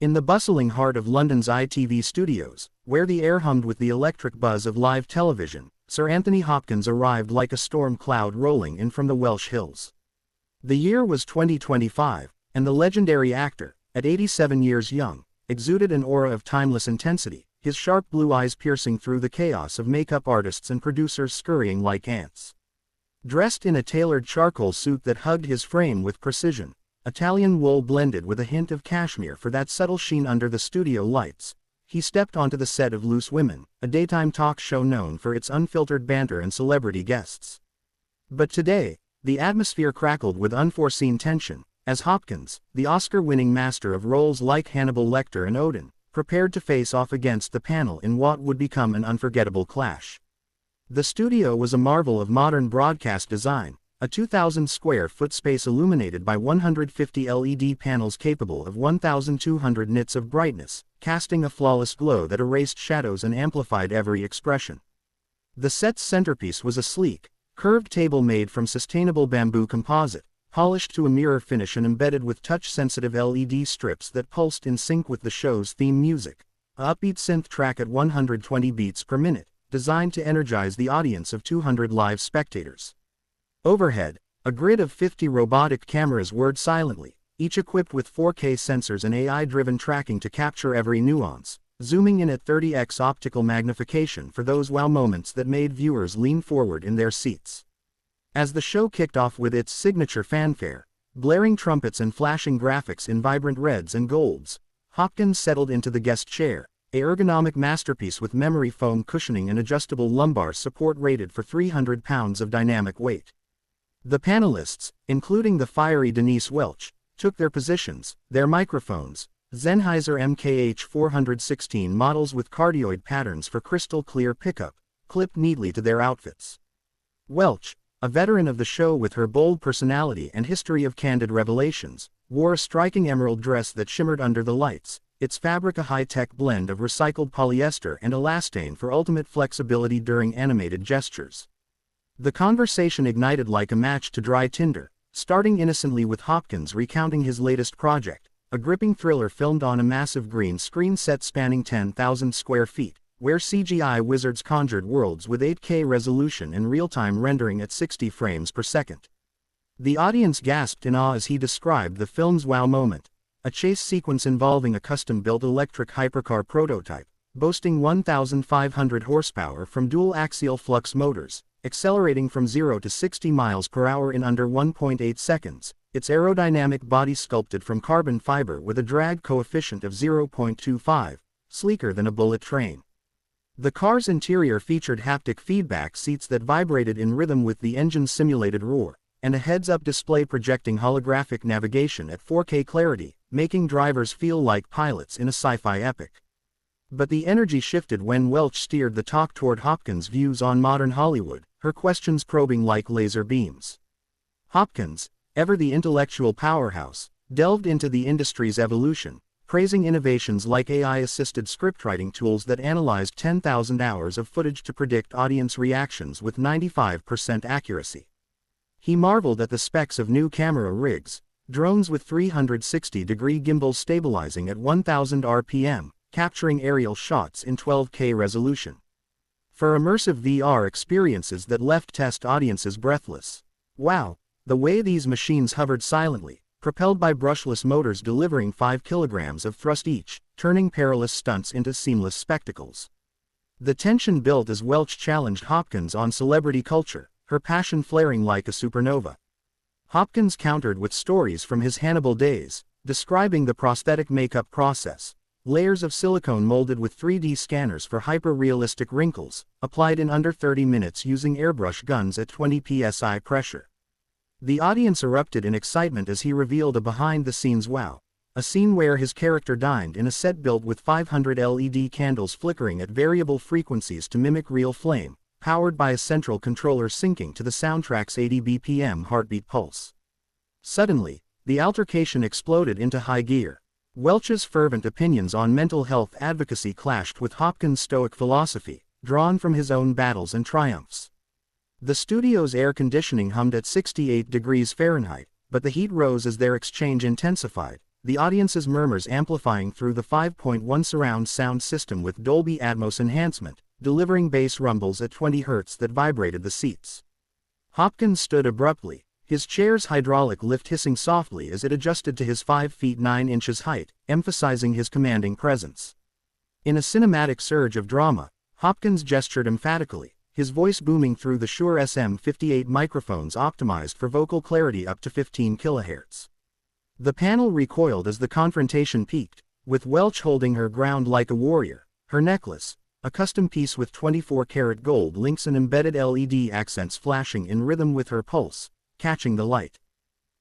In the bustling heart of London's ITV studios, where the air hummed with the electric buzz of live television, Sir Anthony Hopkins arrived like a storm cloud rolling in from the Welsh hills. The year was 2025, and the legendary actor, at 87 years young, exuded an aura of timeless intensity, his sharp blue eyes piercing through the chaos of makeup artists and producers scurrying like ants. Dressed in a tailored charcoal suit that hugged his frame with precision, Italian wool blended with a hint of cashmere for that subtle sheen under the studio lights, he stepped onto the set of Loose Women, a daytime talk show known for its unfiltered banter and celebrity guests. But today, the atmosphere crackled with unforeseen tension, as Hopkins, the Oscar-winning master of roles like Hannibal Lecter and Odin, prepared to face off against the panel in what would become an unforgettable clash. The studio was a marvel of modern broadcast design, a 2,000-square-foot space illuminated by 150 LED panels capable of 1,200 nits of brightness, casting a flawless glow that erased shadows and amplified every expression. The set's centerpiece was a sleek, curved table made from sustainable bamboo composite, polished to a mirror finish and embedded with touch-sensitive LED strips that pulsed in sync with the show's theme music, a upbeat synth track at 120 beats per minute, designed to energize the audience of 200 live spectators. Overhead, a grid of 50 robotic cameras whirred silently, each equipped with 4K sensors and AI-driven tracking to capture every nuance, zooming in at 30x optical magnification for those wow moments that made viewers lean forward in their seats. As the show kicked off with its signature fanfare, blaring trumpets and flashing graphics in vibrant reds and golds, Hopkins settled into the guest chair, an ergonomic masterpiece with memory foam cushioning and adjustable lumbar support rated for 300 pounds of dynamic weight. The panelists, including the fiery Denise Welch, took their positions, their microphones, Sennheiser MKH416 models with cardioid patterns for crystal-clear pickup, clipped neatly to their outfits. Welch, a veteran of the show with her bold personality and history of candid revelations, wore a striking emerald dress that shimmered under the lights, its fabric a high-tech blend of recycled polyester and elastane for ultimate flexibility during animated gestures. The conversation ignited like a match to dry tinder, starting innocently with Hopkins recounting his latest project, a gripping thriller filmed on a massive green screen set spanning 10,000 square feet, where CGI wizards conjured worlds with 8K resolution and real-time rendering at 60 frames per second. The audience gasped in awe as he described the film's wow moment, a chase sequence involving a custom-built electric hypercar prototype, boasting 1,500 horsepower from dual-axial flux motors, accelerating from 0 to 60 miles per hour in under 1.8 seconds, its aerodynamic body sculpted from carbon fiber with a drag coefficient of 0.25, sleeker than a bullet train. The car's interior featured haptic feedback seats that vibrated in rhythm with the engine's simulated roar, and a heads-up display projecting holographic navigation at 4K clarity, making drivers feel like pilots in a sci-fi epic. But the energy shifted when Welch steered the talk toward Hopkins' views on modern Hollywood, her questions probing like laser beams. Hopkins, ever the intellectual powerhouse, delved into the industry's evolution, praising innovations like AI-assisted scriptwriting tools that analyzed 10,000 hours of footage to predict audience reactions with 95% accuracy. He marveled at the specs of new camera rigs, drones with 360-degree gimbals stabilizing at 1,000 RPM, capturing aerial shots in 12K resolution. For immersive VR experiences that left test audiences breathless. Wow, the way these machines hovered silently, propelled by brushless motors delivering 5 kilograms of thrust each, turning perilous stunts into seamless spectacles. The tension built as Welch challenged Hopkins on celebrity culture, her passion flaring like a supernova. Hopkins countered with stories from his Hannibal days, describing the prosthetic makeup process, layers of silicone molded with 3D scanners for hyper-realistic wrinkles, applied in under 30 minutes using airbrush guns at 20 psi pressure. The audience erupted in excitement as he revealed a behind-the-scenes wow, a scene where his character dined in a set built with 500 LED candles flickering at variable frequencies to mimic real flame, powered by a central controller syncing to the soundtrack's 80 BPM heartbeat pulse. Suddenly, the altercation exploded into high gear. Welch's fervent opinions on mental health advocacy clashed with Hopkins' stoic philosophy, drawn from his own battles and triumphs. The studio's air conditioning hummed at 68 degrees Fahrenheit, but the heat rose as their exchange intensified, the audience's murmurs amplifying through the 5.1 surround sound system with Dolby Atmos enhancement, delivering bass rumbles at 20 Hz that vibrated the seats. Hopkins stood abruptly, his chair's hydraulic lift hissing softly as it adjusted to his 5 feet 9 inches height, emphasizing his commanding presence. In a cinematic surge of drama, Hopkins gestured emphatically, his voice booming through the Shure SM58 microphones optimized for vocal clarity up to 15 kHz. The panel recoiled as the confrontation peaked, with Welch holding her ground like a warrior, her necklace, a custom piece with 24-karat gold links and embedded LED accents flashing in rhythm with her pulse, catching the light.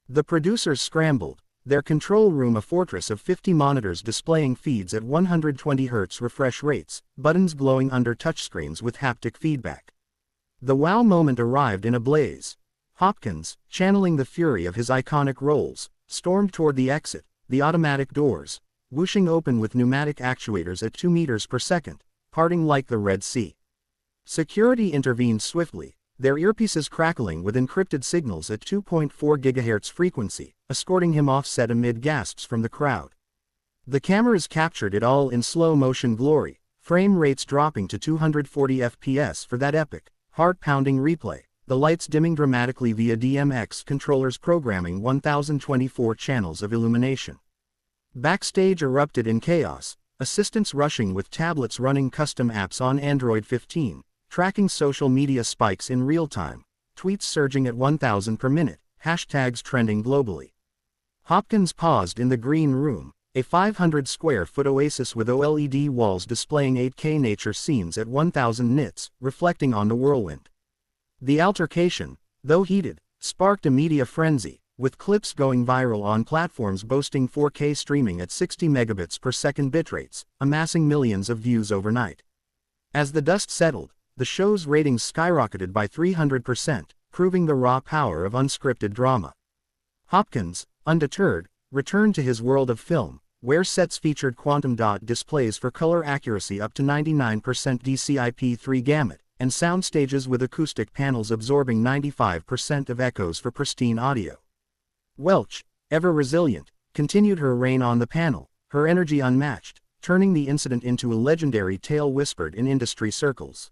The producers scrambled, their control room a fortress of 50 monitors displaying feeds at 120 Hz refresh rates, buttons glowing under touchscreens with haptic feedback. The wow moment arrived in a blaze. Hopkins, channeling the fury of his iconic roles, stormed toward the exit, the automatic doors, whooshing open with pneumatic actuators at 2 meters per second, parting like the Red Sea. Security intervened swiftly, their earpieces crackling with encrypted signals at 2.4 GHz frequency, escorting him off-set amid gasps from the crowd. The cameras captured it all in slow-motion glory, frame rates dropping to 240 FPS for that epic, heart-pounding replay, the lights dimming dramatically via DMX controllers programming 1024 channels of illumination. Backstage erupted in chaos, assistants rushing with tablets running custom apps on Android 15, tracking social media spikes in real time, tweets surging at 1,000 per minute, hashtags trending globally. Hopkins paused in the green room, a 500-square-foot oasis with OLED walls displaying 8K nature scenes at 1,000 nits, reflecting on the whirlwind. The altercation, though heated, sparked a media frenzy, with clips going viral on platforms boasting 4K streaming at 60 megabits per second bitrates, amassing millions of views overnight. As the dust settled, the show's ratings skyrocketed by 300%, proving the raw power of unscripted drama. Hopkins, undeterred, returned to his world of film, where sets featured quantum dot displays for color accuracy up to 99% DCI-P3 gamut, and sound stages with acoustic panels absorbing 95% of echoes for pristine audio. Welch, ever resilient, continued her reign on the panel, her energy unmatched, turning the incident into a legendary tale whispered in industry circles.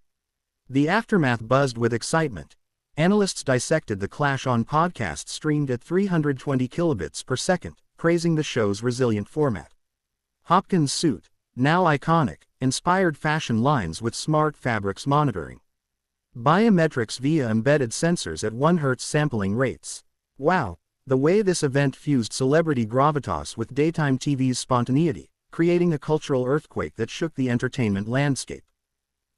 The aftermath buzzed with excitement. Analysts dissected the clash on podcasts streamed at 320 kilobits per second, praising the show's resilient format. Hopkins' suit, now iconic, inspired fashion lines with smart fabrics monitoring. Biometrics via embedded sensors at 1 Hz sampling rates. Wow, the way this event fused celebrity gravitas with daytime TV's spontaneity, creating a cultural earthquake that shook the entertainment landscape.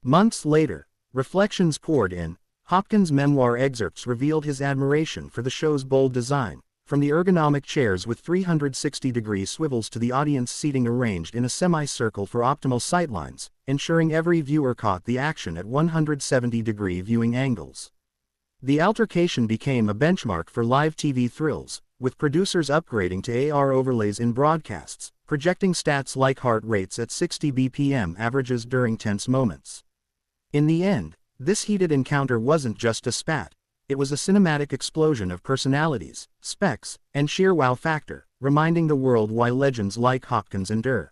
Months later, reflections poured in. Hopkins' memoir excerpts revealed his admiration for the show's bold design, from the ergonomic chairs with 360-degree swivels to the audience seating arranged in a semicircle for optimal sightlines, ensuring every viewer caught the action at 170-degree viewing angles. The altercation became a benchmark for live TV thrills, with producers upgrading to AR overlays in broadcasts, projecting stats like heart rates at 60 BPM averages during tense moments. In the end, this heated encounter wasn't just a spat, it was a cinematic explosion of personalities, specs, and sheer wow factor, reminding the world why legends like Hopkins endure.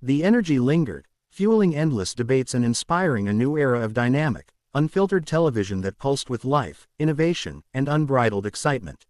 The energy lingered, fueling endless debates and inspiring a new era of dynamic, unfiltered television that pulsed with life, innovation, and unbridled excitement.